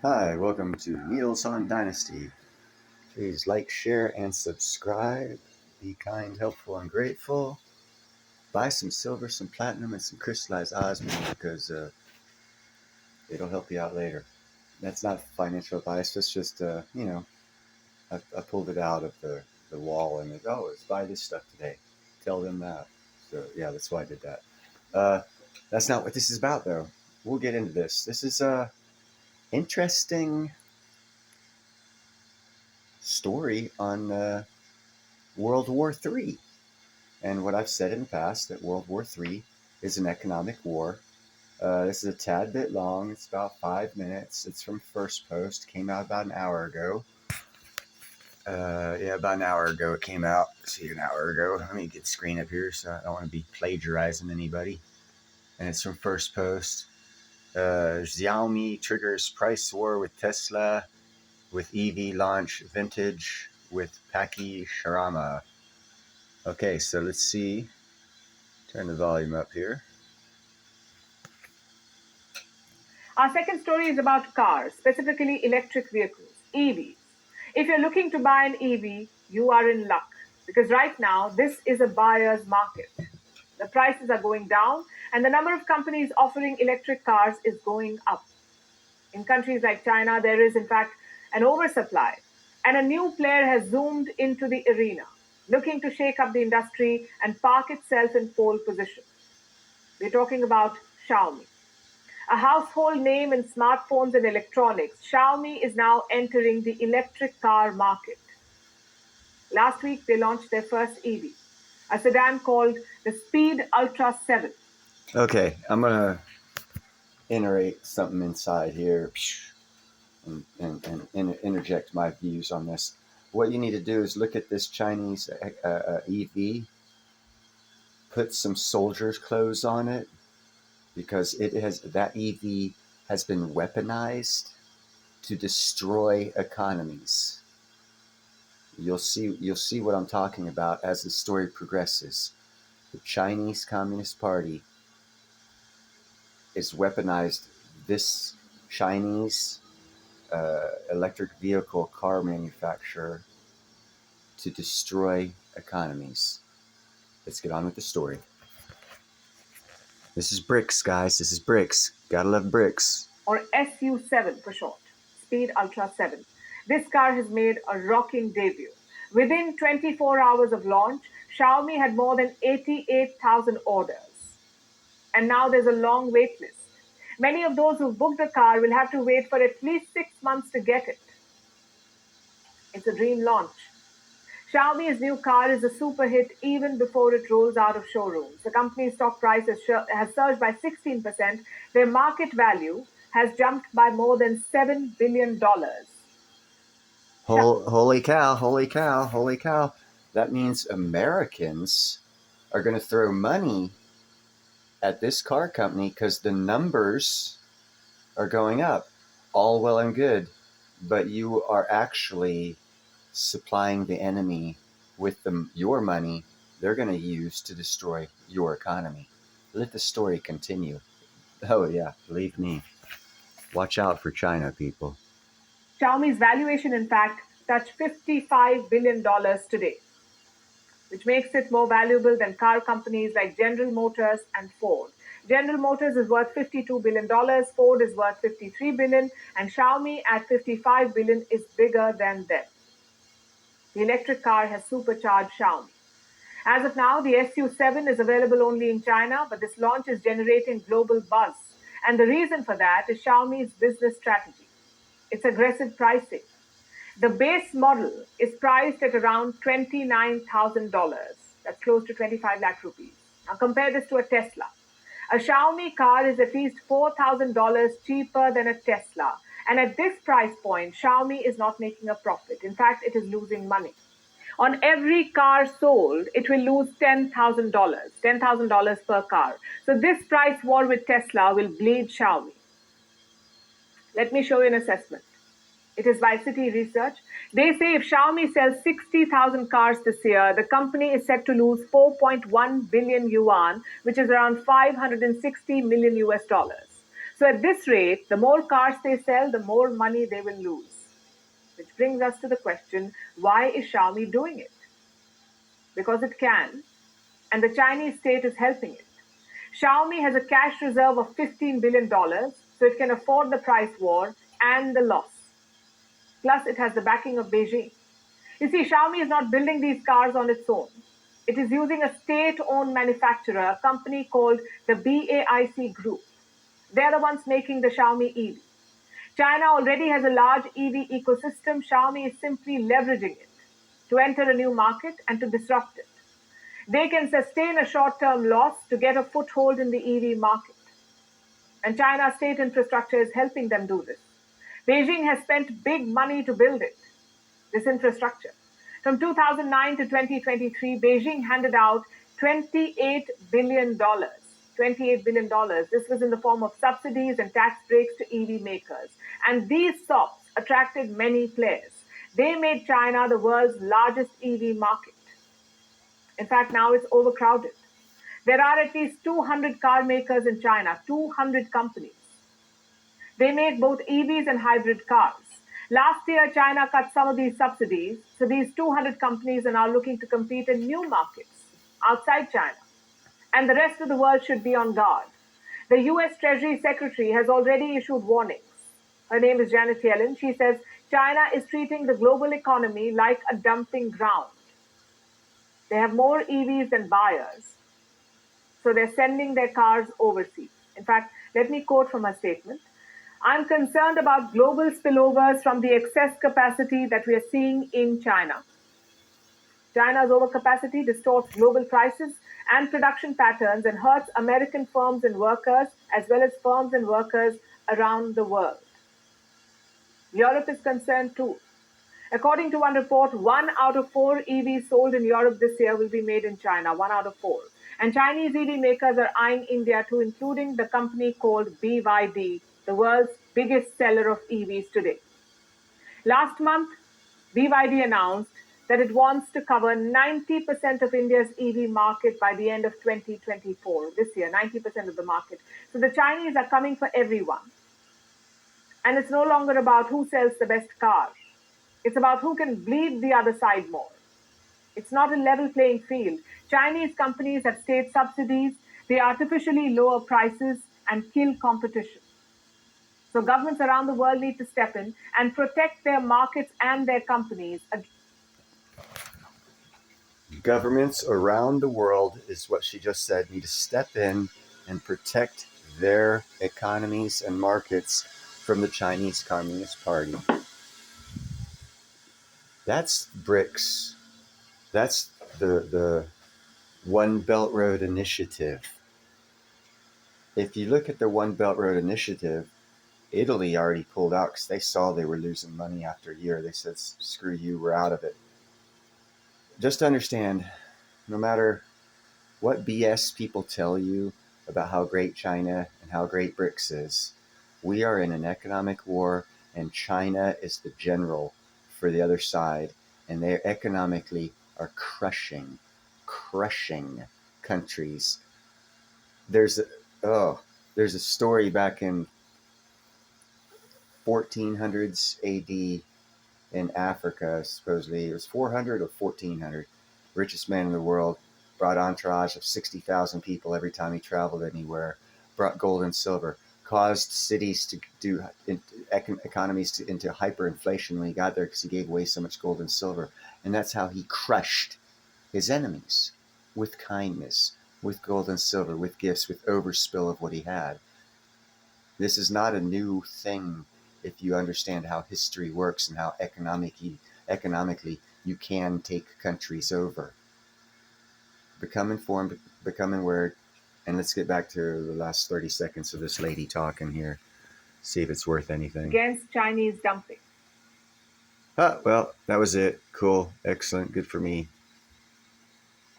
Hi, welcome to Needles on Dynasty. Please like, share, and subscribe. Be kind, helpful, and grateful. Buy some silver, some platinum, and some crystallized osmium because it'll help you out later. That's not financial advice. That's just, I pulled it out of the wall and let's buy this stuff today. Tell them that. So, yeah, that's why I did that. Uh, that's not what this is about, though. We'll get into this. This is a interesting story on World War III. And what I've said in the past, that World War III is an economic war. This is a tad bit long. It's about 5 minutes. It's from First Post. Came out about an hour ago. About an hour ago it came out. See, an hour ago. Let me get the screen up here so I don't want to be plagiarizing anybody. And it's from First Post. Xiaomi triggers price war with Tesla, with EV launch vintage with Paki Sharama. Okay, so let's see. Turn the volume up here. Our second story is about cars, specifically electric vehicles, EVs. If you're looking to buy an EV, you are in luck because right now this is a buyer's market. The prices are going down and the number of companies offering electric cars is going up. In countries like China, there is in fact an oversupply, and a new player has zoomed into the arena, looking to shake up the industry and park itself in pole position. We're talking about Xiaomi. A household name in smartphones and electronics, Xiaomi is now entering the electric car market. Last week, they launched their first EV, a sedan called the Speed Ultra 7. Okay, I'm gonna iterate something inside here and interject my views on this. What you need to do is look at this Chinese EV, put some soldier's clothes on it, because that EV has been weaponized to destroy economies. You'll see what I'm talking about as the story progresses. The Chinese Communist Party is weaponized this Chinese electric vehicle car manufacturer to destroy economies. Let's get on with the story. This is BRICS, guys. This is BRICS. Gotta love BRICS. Or SU7 for short, Speed Ultra 7. This car has made a rocking debut. Within 24 hours of launch, Xiaomi had more than 88,000 orders. And now there's a long wait list. Many of those who booked the car will have to wait for at least 6 months to get it. It's a dream launch. Xiaomi's new car is a super hit even before it rolls out of showrooms. The company's stock price has surged by 16%. Their market value has jumped by more than $7 billion. Holy cow, holy cow, holy cow. That means Americans are going to throw money at this car company because the numbers are going up. All well and good, but you are actually supplying the enemy with your money they're going to use to destroy your economy. Let the story continue. Oh, yeah, believe me. Watch out for China, people. Xiaomi's valuation, in fact, touched $55 billion today, which makes it more valuable than car companies like General Motors and Ford. General Motors is worth $52 billion, Ford is worth $53 billion, and Xiaomi at $55 billion is bigger than them. The electric car has supercharged Xiaomi. As of now, the SU7 is available only in China, but this launch is generating global buzz. And the reason for that is Xiaomi's business strategy. It's aggressive pricing. The base model is priced at around $29,000. That's close to 25 lakh rupees. Now compare this to a Tesla. A Xiaomi car is at least $4,000 cheaper than a Tesla. And at this price point, Xiaomi is not making a profit. In fact, it is losing money. On every car sold, it will lose $10,000 per car. So this price war with Tesla will bleed Xiaomi. Let me show you an assessment. It is by City Research. They say if Xiaomi sells 60,000 cars this year, the company is set to lose 4.1 billion yuan, which is around 560 million US dollars. So at this rate, the more cars they sell, the more money they will lose. Which brings us to the question, why is Xiaomi doing it? Because it can, and the Chinese state is helping it. Xiaomi has a cash reserve of $15 billion, so it can afford the price war and the loss. Plus, it has the backing of Beijing. You see, Xiaomi is not building these cars on its own. It is using a state owned manufacturer, a company called the BAIC Group. They're the ones making the Xiaomi EV. China already has a large EV ecosystem. Xiaomi is simply leveraging it to enter a new market and to disrupt it. They can sustain a short term loss to get a foothold in the EV market. And China's state infrastructure is helping them do this. Beijing has spent big money to build it, this infrastructure. From 2009 to 2023, Beijing handed out $28 billion. $28 billion. This was in the form of subsidies and tax breaks to EV makers. And these SOPs attracted many players. They made China the world's largest EV market. In fact, now it's overcrowded. There are at least 200 car makers in China, 200 companies. They make both EVs and hybrid cars. Last year, China cut some of these subsidies, so these 200 companies are now looking to compete in new markets outside China. And the rest of the world should be on guard. The US Treasury Secretary has already issued warnings. Her name is Janet Yellen. She says China is treating the global economy like a dumping ground. They have more EVs than buyers, so they're sending their cars overseas. In fact, let me quote from her statement. I'm concerned about global spillovers from the excess capacity that we are seeing in China. China's overcapacity distorts global prices and production patterns and hurts American firms and workers, as well as firms and workers around the world. Europe is concerned too. According to one report, 1 out of 4 EVs sold in Europe this year will be made in China, 1 out of 4. And Chinese EV makers are eyeing India too, including the company called BYD, the world's biggest seller of EVs today. Last month, BYD announced that it wants to cover 90% of India's EV market by the end of 2024. This year, 90% of the market. So the Chinese are coming for everyone. And it's no longer about who sells the best car. It's about who can bleed the other side more. It's not a level playing field. Chinese companies have state subsidies, they artificially lower prices and kill competition. So governments around the world need to step in and protect their markets and their companies. Governments around the world, is what she just said, need to step in and protect their economies and markets from the Chinese Communist Party. That's BRICS. That's the One Belt Road Initiative. If you look at the One Belt Road Initiative, Italy already pulled out because they saw they were losing money after a year. They said, screw you, we're out of it. Just understand, no matter what BS people tell you about how great China and how great BRICS is, we are in an economic war, and China is the general for the other side, and they economically are crushing countries. There's a story back in 1400s AD in Africa, supposedly. It was 400 or 1400. Richest man in the world, brought entourage of 60,000 people every time he traveled anywhere, brought gold and silver, caused cities to do economies into hyperinflation when he got there because he gave away so much gold and silver. And that's how he crushed his enemies, with kindness, with gold and silver, with gifts, with overspill of what he had. This is not a new thing if you understand how history works and how economically you can take countries over. Become informed, become aware, and let's get back to the last 30 seconds of this lady talking here. See if it's worth anything. Against Chinese dumping. Well, that was it. Cool. Excellent. Good for me.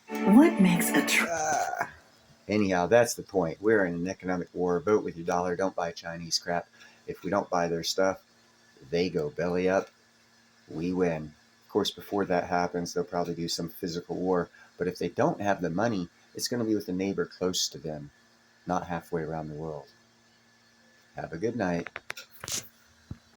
What makes a Anyhow, that's the point. We're in an economic war. Vote with your dollar. Don't buy Chinese crap. If we don't buy their stuff, they go belly up. We win. Of course, before that happens, they'll probably do some physical war. But if they don't have the money, it's going to be with a neighbor close to them, not halfway around the world. Have a good night.